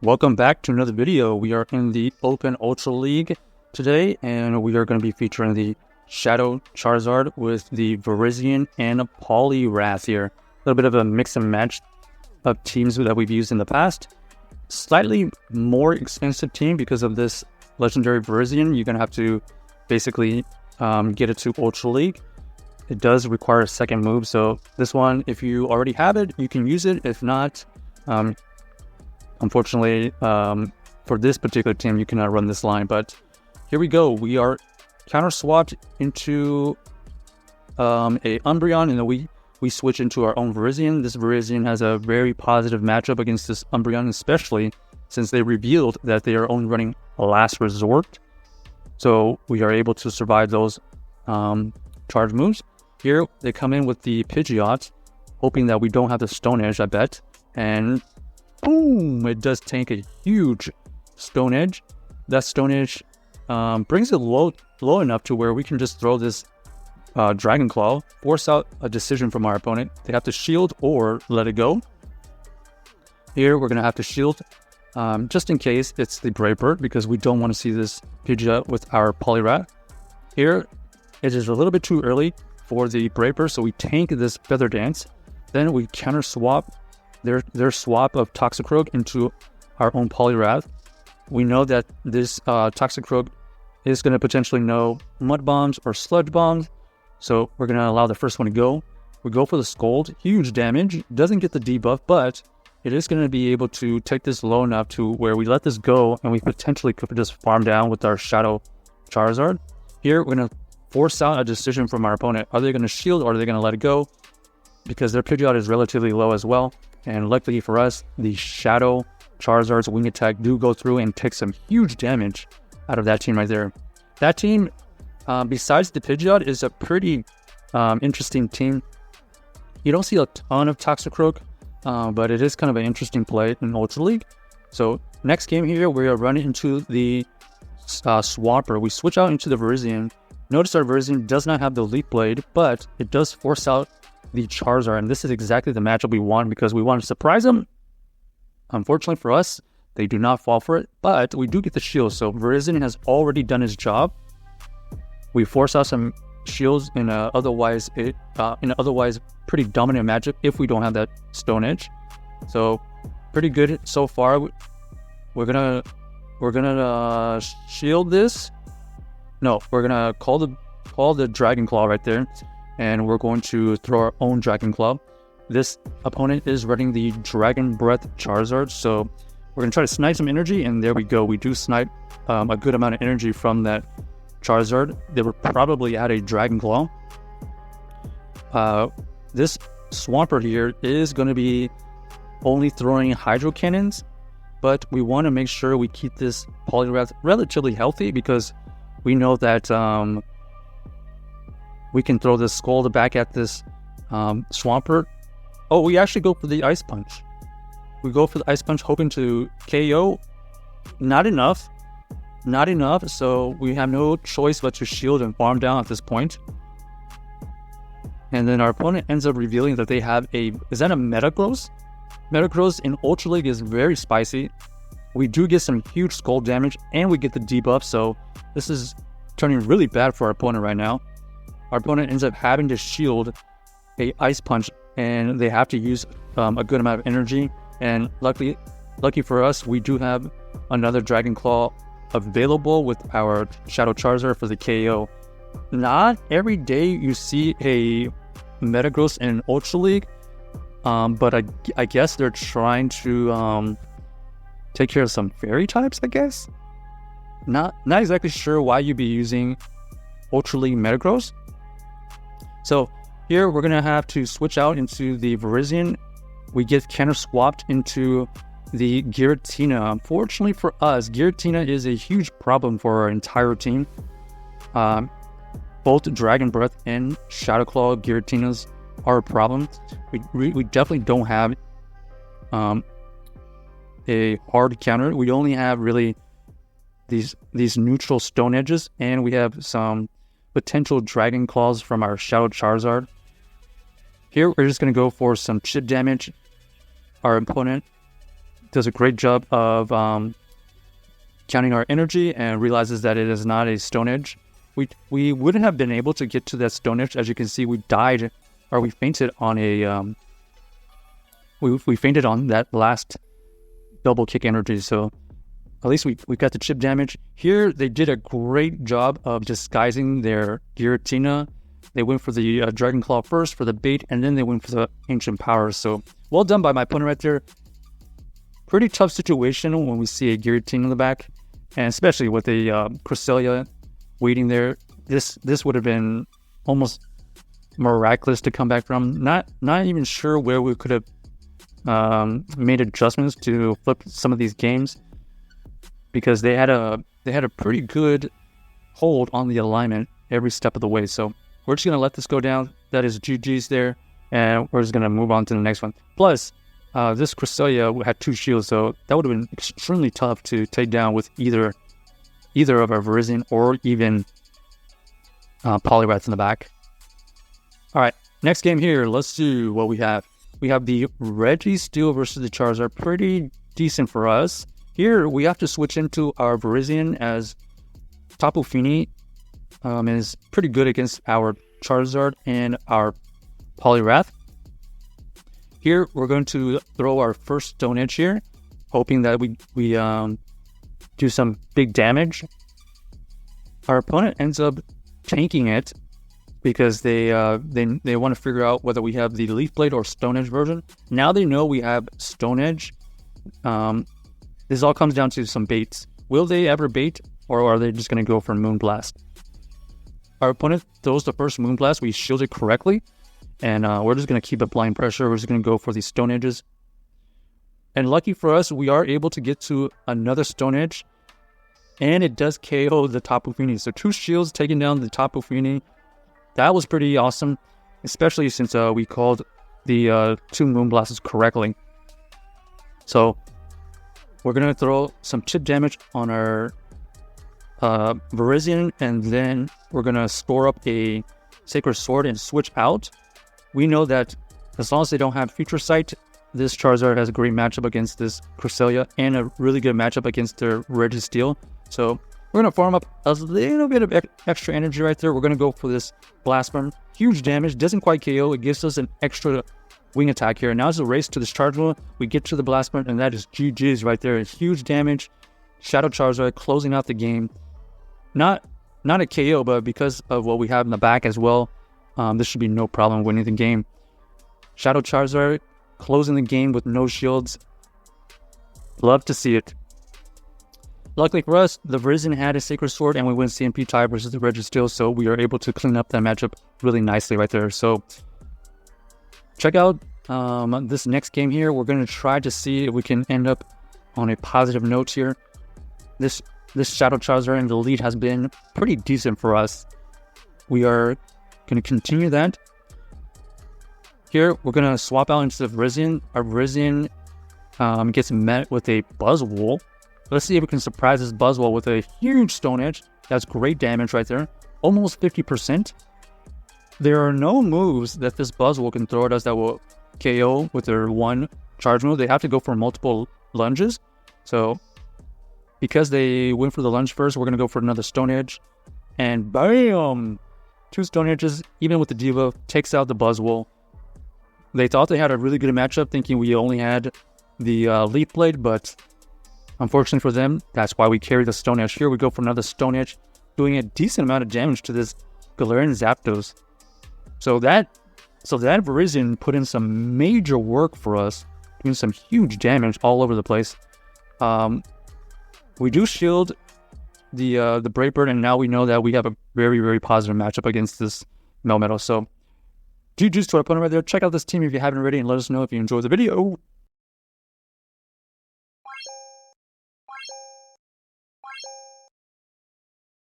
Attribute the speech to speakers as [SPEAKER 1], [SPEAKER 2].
[SPEAKER 1] Welcome back to another video. We are in the Open Ultra League today, and we are going to be featuring the Shadow Charizard with the Virizion and a Poliwrath here. A little bit of a mix and match of teams that we've used in the past. Slightly more expensive team because of this legendary Virizion. You're going to have to basically get it to Ultra League. It does require a second move, so this one, if you already have it, you can use it. If not, unfortunately, for this particular team, you cannot run this line. But here we go. We are counter swapped into a Umbreon, and then we switch into our own Virizion. This Virizion has a very positive matchup against this Umbreon, especially since they revealed that they are only running a last resort. So we are able to survive those charge moves. Here they come in with the Pidgeot, hoping that we don't have the Stone Edge, I bet. And boom! It does tank a huge Stone Edge. That Stone Edge brings it low enough to where we can just throw this Dragon Claw, force out a decision from our opponent. They have to shield or let it go. Here we're going to have to shield just in case it's the Brave Bird, because we don't want to see this Pidgeot with our Poliwrath. Here it is a little bit too early for the Brave Bird, so we tank this Feather Dance. Then we counter swap their swap of Toxicroak into our own Poliwrath. We know that this Toxicroak is going to potentially know Mud Bombs or Sludge Bombs, so we're going to allow the first one to go. We go for the Scold, huge damage, doesn't get the debuff, but it is going to be able to take this low enough to where we let this go, and we potentially could just farm down with our Shadow Charizard. Here, we're going to force out a decision from our opponent. Are they going to shield or are they going to let it go? Because their Pidgeot is relatively low as well. And luckily for us, the Shadow Charizard's wing attack do go through and take some huge damage out of that team right there. That team, besides the Pidgeot, is a pretty interesting team. You don't see a ton of Toxicroak, but it is kind of an interesting play in Ultra League. So next game here, we are running into the Swapper. We switch out into the Virizion. Notice our Virizion does not have the Leaf Blade, but it does force out the Charizard, and this is exactly the matchup we want because we want to surprise them. Unfortunately for us, they do not fall for it, but we do get the shield, so Virizion has already done his job. We force out some shields in a otherwise pretty dominant matchup if we don't have that Stone Edge. So pretty good so far. We're gonna shield this. No, we're gonna call the Dragon Claw right there, and we're going to throw our own Dragon Claw. This opponent is running the Dragon Breath Charizard, so we're gonna try to snipe some energy, and there we go. We do snipe a good amount of energy from that Charizard. They were probably at a Dragon Claw. This Swampert here is going to be only throwing Hydro Cannons, but we want to make sure we keep this Poliwrath relatively healthy because we know that we can throw this Scold back at this Swampert. Oh, we actually go for the Ice Punch. We go for the Ice Punch hoping to KO. Not enough, so we have no choice but to shield and farm down at this point. And then our opponent ends up revealing that they have is that a Metagross? Metagross in Ultra League is very spicy. We do get some huge Skull damage, and we get the debuff, so this is turning really bad for our opponent right now. Our opponent ends up having to shield a Ice Punch, and they have to use a good amount of energy. And lucky for us, we do have another Dragon Claw available with our Shadow Charizard for the KO. Not every day you see a Metagross in Ultra League, but I guess they're trying to take care of some fairy types, I guess. Not exactly sure why you'd be using Ultra League Metagross. So here we're gonna have to switch out into the Virizion. We get counter swapped into the Giratina. Unfortunately for us, Giratina is a huge problem for our entire team. Both Dragon Breath and Shadow Claw Giratinas are a problem. We definitely don't have a hard counter. We only have really these neutral Stone Edges, and we have some potential Dragon Claws from our Shadow Charizard. Here we're just going to go for some chip damage. Our opponent does a great job of counting our energy and realizes that it is not a Stone Edge. We wouldn't have been able to get to that Stone Edge. As you can see, we died, or we fainted on a we fainted on that last double kick energy. So at least we got the chip damage. Here they did a great job of disguising their Giratina. They went for the Dragon Claw first for the bait, and then they went for the Ancient Power. So well done by my opponent right there. Pretty tough situation when we see a Giratina in the back, and especially with a Cresselia waiting there. This would have been almost miraculous to come back from. Not even sure where we could have made adjustments to flip some of these games, because they had a pretty good hold on the alignment every step of the way. So we're just gonna let this go down. That is GG's there, and we're just gonna move on to the next one. Plus, this Cresselia had 2 shields, so that would have been extremely tough to take down with either of our Virizion or even Poliwrath in the back. All right, next game here. Let's see what we have. We have the Registeel versus the Charizard. Pretty decent for us. Here, we have to switch into our Virizion, as Tapu Fini is pretty good against our Charizard and our Poliwrath. Here, we're going to throw our first Stone Edge here, hoping that we do some big damage. Our opponent ends up tanking it because they want to figure out whether we have the Leaf Blade or Stone Edge version. Now they know we have Stone Edge. This all comes down to some baits. Will they ever bait, or are they just going to go for Moonblast? Our opponent throws the first Moonblast. We shield it correctly, and we're just going to keep applying pressure. We're just going to go for these Stone Edges. And lucky for us, we are able to get to another Stone Edge, and it does KO the Tapu Fini. So 2 shields taking down the Tapu Fini. That was pretty awesome, especially since we called the 2 Moonblasts correctly. So we're going to throw some chip damage on our Virizion, and then we're going to store up a Sacred Sword and switch out. We know that as long as they don't have Future Sight, this Charizard has a great matchup against this Cresselia, and a really good matchup against their Registeel. So we're going to farm up a little bit of extra energy right there. We're going to go for this Blast Burn. Huge damage. Doesn't quite KO. It gives us an extra wing attack here. Now it's a race to this charge move. We get to the Blast Burn, and that is GG's right there. Huge damage. Shadow Charizard closing out the game. Not a KO, but because of what we have in the back as well, this should be no problem winning the game. Shadow Charizard closing the game with no shields. Love to see it. Luckily for us, the Virizion had a Sacred Sword, and we win CMP tie versus the Registeel, so we are able to clean up that matchup really nicely right there. So check out this next game here. We're going to try to see if we can end up on a positive note here. This Shadow Charizard in the lead has been pretty decent for us. We are going to continue that. Here, we're going to swap out into the Virizion. Our Virizion gets met with a Buzzwole. Let's see if we can surprise this Buzzwole with a huge Stone Edge. That's great damage right there. Almost 50%. There are no moves that this Buzzwole can throw at us that will KO with their one charge move. They have to go for multiple lunges. So because they went for the lunge first, we're going to go for another Stone Edge. And bam! 2 Stone Edges, even with the debuff, takes out the Buzzwole. They thought they had a really good matchup, thinking we only had the Leaf Blade, but unfortunately for them, that's why we carry the Stone Edge. Here we go for another Stone Edge, doing a decent amount of damage to this Galarian Zapdos. So that Virizion put in some major work for us, doing some huge damage all over the place. We do shield the Brave Bird, and now we know that we have a very, very positive matchup against this Melmetal. So GG's to our opponent right there. Check out this team if you haven't already, and let us know if you enjoyed the video.